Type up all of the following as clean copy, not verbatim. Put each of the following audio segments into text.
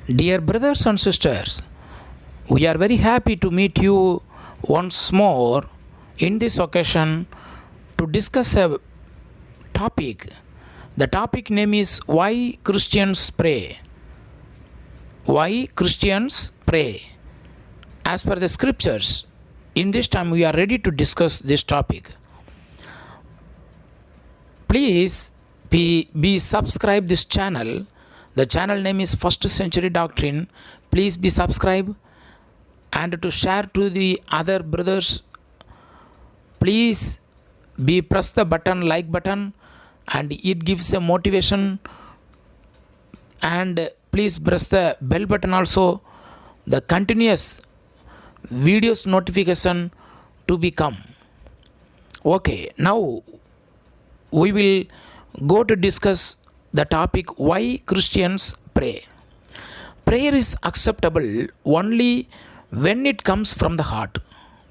Dear brothers and sisters, we are very happy to meet you once more in this occasion to discuss a topic. The topic name is Why Christians Pray. Why Christians Pray. As per the scriptures, in this time we are ready to discuss this topic. Please be subscribe this channel. The channel name is First Century Doctrine. Please be subscribe and to share to the other brothers. Please be press the button, like button, and it gives a motivation. And please press the bell button also. The continuous videos notification to become. Okay, now we will go to discuss the topic why Christians pray. Prayer is acceptable only when it comes from the heart.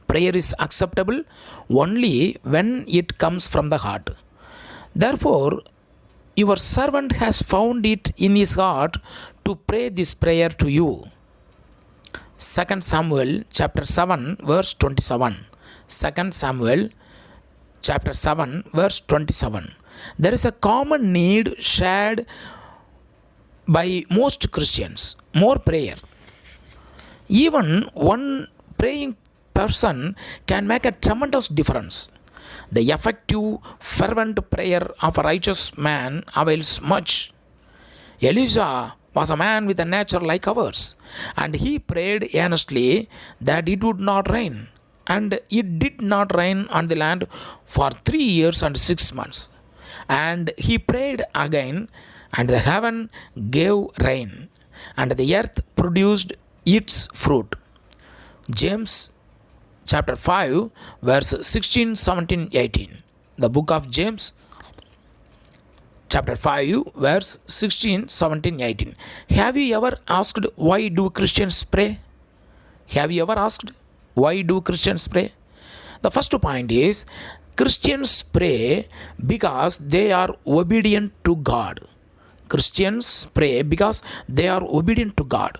Prayer is acceptable only when it comes from the heart. Therefore, your servant has found it in his heart to pray this prayer to you. 2 Samuel chapter 7 verse 27. 2 Samuel chapter 7 verse 27. There is a common need shared by most Christians, more prayer. Even one praying person can make a tremendous difference. The effective, fervent prayer of a righteous man avails much. Elijah was a man with a nature like ours, and he prayed earnestly that it would not rain. And it did not rain on the land for 3 years and 6 months. And he prayed again, and the heaven gave rain, and the earth produced its fruit. James chapter 5 verse 16, 17, 18. The book of James chapter 5 verse 16, 17, 18. Have you ever asked why do Christians pray? Have you ever asked why do Christians pray? The first point is Christians pray because they are obedient to God. Christians pray because they are obedient to God.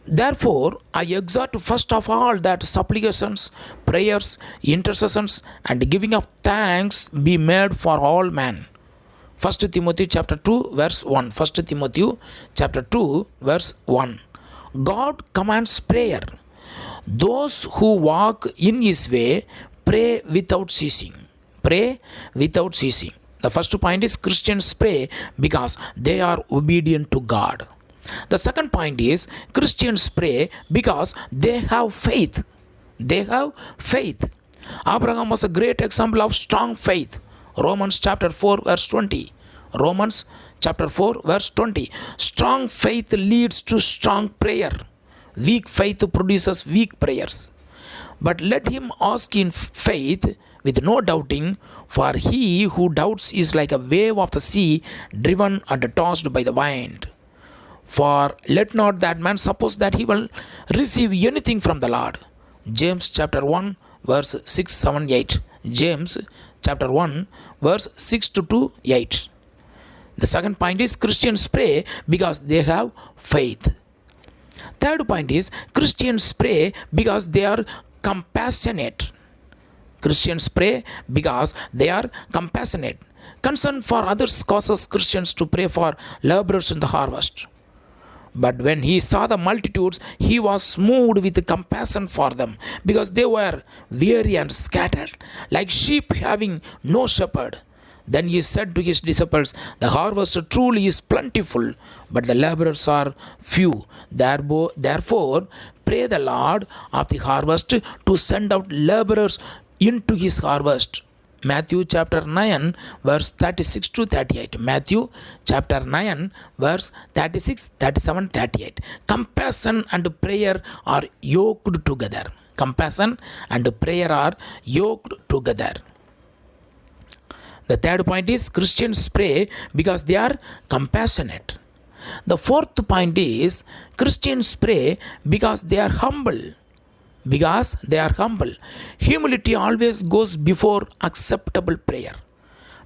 Therefore, I exhort first of all that supplications, prayers, intercessions, and giving of thanks be made for all men. 1 Timothy chapter 2 verse 1. 1 Timothy chapter 2 verse 1. God commands prayer. Those who walk in his way pray without ceasing. Pray without ceasing. The first point is Christians pray because they are obedient to God. The second point is Christians pray because they have faith. They have faith. Abraham was a great example of strong faith. Romans chapter 4 verse 20. Romans chapter 4 verse 20. Strong faith leads to strong prayer. Weak faith produces weak prayers. But let him ask in faith with no doubting, for he who doubts is like a wave of the sea driven and tossed by the wind. For let not that man suppose that he will receive anything from the Lord. James chapter 1 verse 6, 7, 8. James chapter 1 verse 6 to 2, 8. The second point is Christians pray because they have faith. Third point is Christians pray because they are compassionate. Christians pray because they are compassionate. Concern for others causes Christians to pray for laborers in the harvest. But when he saw the multitudes, he was moved with compassion for them, because they were weary and scattered, like sheep having no shepherd. Then he said to his disciples, the harvest truly is plentiful, but the laborers are few. Therefore, pray the Lord of the harvest to send out laborers into his harvest. Matthew chapter 9 verse 36 to 38. Matthew chapter 9 verse 36, 37, 38. Compassion and prayer are yoked together. Compassion and prayer are yoked together. The third point is Christians pray because they are compassionate. The fourth point is Christians pray because they are humble. Because they are humble. Humility always goes before acceptable prayer.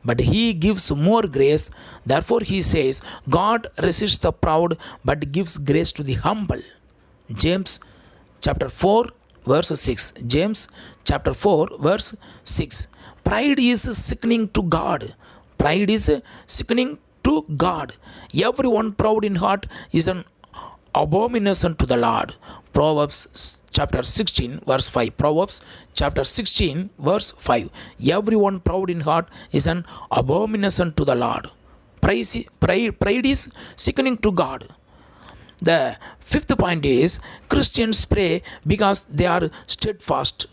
but he gives more grace. Therefore he says, God resists the proud, but gives grace to the humble. James chapter 4 verse 6. James chapter 4 verse 6. Pride is sickening to God. Pride is sickening to God. Everyone proud in heart is an abomination to the Lord. Proverbs chapter 16 verse 5. Proverbs chapter 16 verse 5. Everyone proud in heart is an abomination to the Lord. Pride is sickening to God. The fifth point is Christians pray because they are steadfast.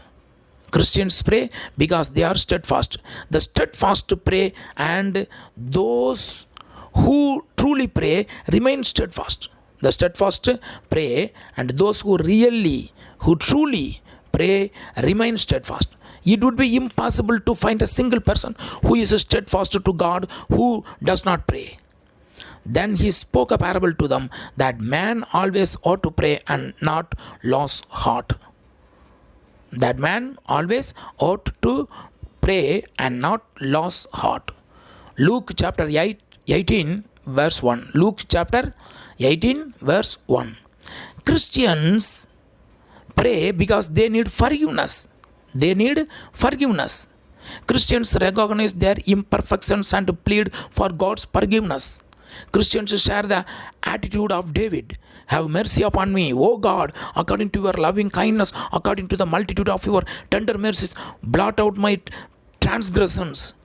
Christians pray because they are steadfast. The steadfast pray, and those who truly pray remain steadfast. The steadfast pray, and those who truly pray remain steadfast. It would be impossible to find a single person who is steadfast to God who does not pray. Then he spoke a parable to them that man always ought to pray and not lose heart. That man always ought to pray and not lose heart. Luke chapter 18 verse 1. Luke chapter 18 verse 1. Christians pray because they need forgiveness. They need forgiveness. Christians recognize their imperfections and plead for God's forgiveness. Christians share the attitude of David. Have mercy upon me, O God, according to your loving kindness, according to the multitude of your tender mercies. Blot out my transgressions.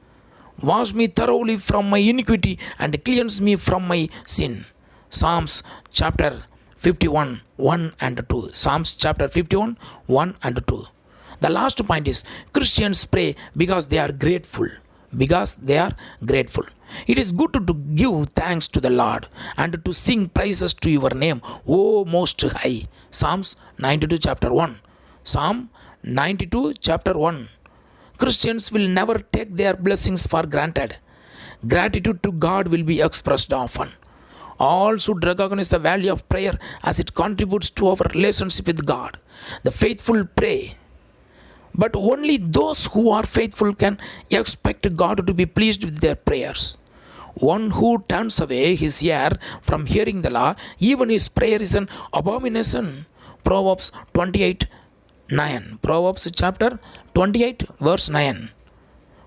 Wash me thoroughly from my iniquity and cleanse me from my sin. Psalms chapter 51, 1 and 2. Psalms chapter 51, 1 and 2. The last point is Christians pray because they are grateful. Because they are grateful. It is good to give thanks to the Lord and to sing praises to your name, O Most High. Psalms 92 chapter 1. Psalm 92 chapter 1. Christians will never take their blessings for granted. Gratitude to God will be expressed often. All should recognize the value of prayer as it contributes to our relationship with God. The faithful pray, but only those who are faithful can expect God to be pleased with their prayers. One who turns away his ear from hearing the law, even his prayer is an abomination. Proverbs 28 9. Proverbs chapter 28 verse 9.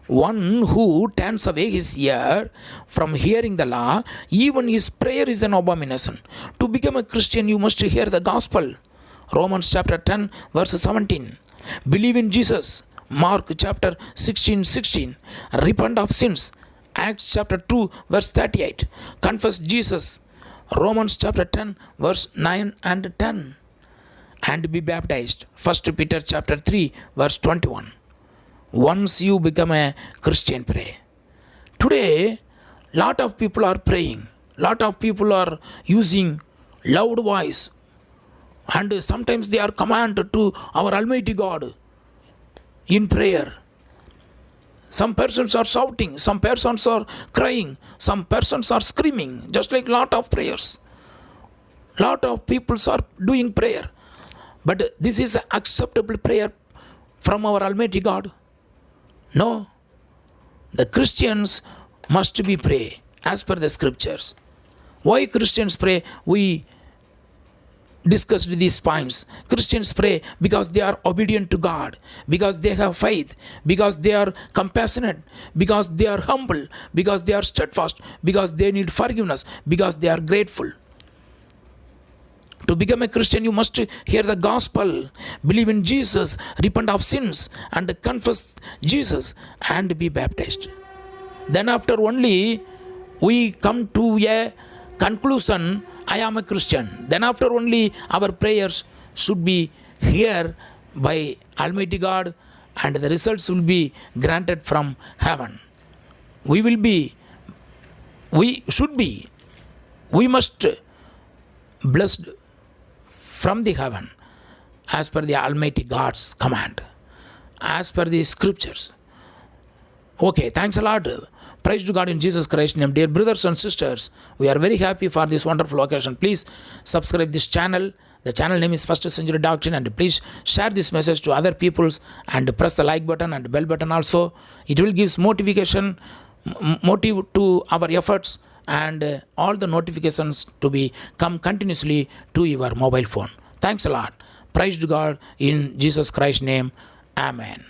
One who turns away his ear from hearing the law, even his prayer is an abomination. To become a Christian, you must hear the gospel. Romans chapter 10 verse 17. Believe in Jesus. Mark chapter 16:16. Repent of sins. Acts chapter 2 verse 38. Confess Jesus. Romans chapter 10 verse 9 and 10. And be baptized. 1 Peter chapter 3 verse 21. Once you become a Christian, pray. Today, lot of people are praying. Lot of people are using loud voice. And sometimes they are commanded to our Almighty God in prayer. Some persons are shouting, some persons are crying, some persons are screaming, just like lot of prayers. Lot of people are doing prayer. But this is an acceptable prayer from our Almighty God? No. The Christians must be pray as per the scriptures. Why Christians pray? We discussed these points. Christians pray because they are obedient to God, because they have faith, because they are compassionate, because they are humble, because they are steadfast, because they need forgiveness, because they are grateful. To become a Christian, you must hear the gospel, believe in Jesus, repent of sins, and confess Jesus, and be baptized. Then after only we come to a conclusion, I am a Christian. Then after only our prayers should be heard by Almighty God, and the results will be granted from heaven. We must blessed from the heaven as per the Almighty God's command, as per the scriptures. Okay, thanks a lot. Praise to God in Jesus Christ's name. Dear brothers and sisters, we are very happy for this wonderful occasion. Please subscribe this channel. The channel name is First Century Doctrine, and please share this message to other peoples and press the like button and bell button also. It will give notification motive to our efforts, and all the notifications to be come continuously to your mobile phone. Thanks a lot. Praise to God in Jesus Christ's name. Amen.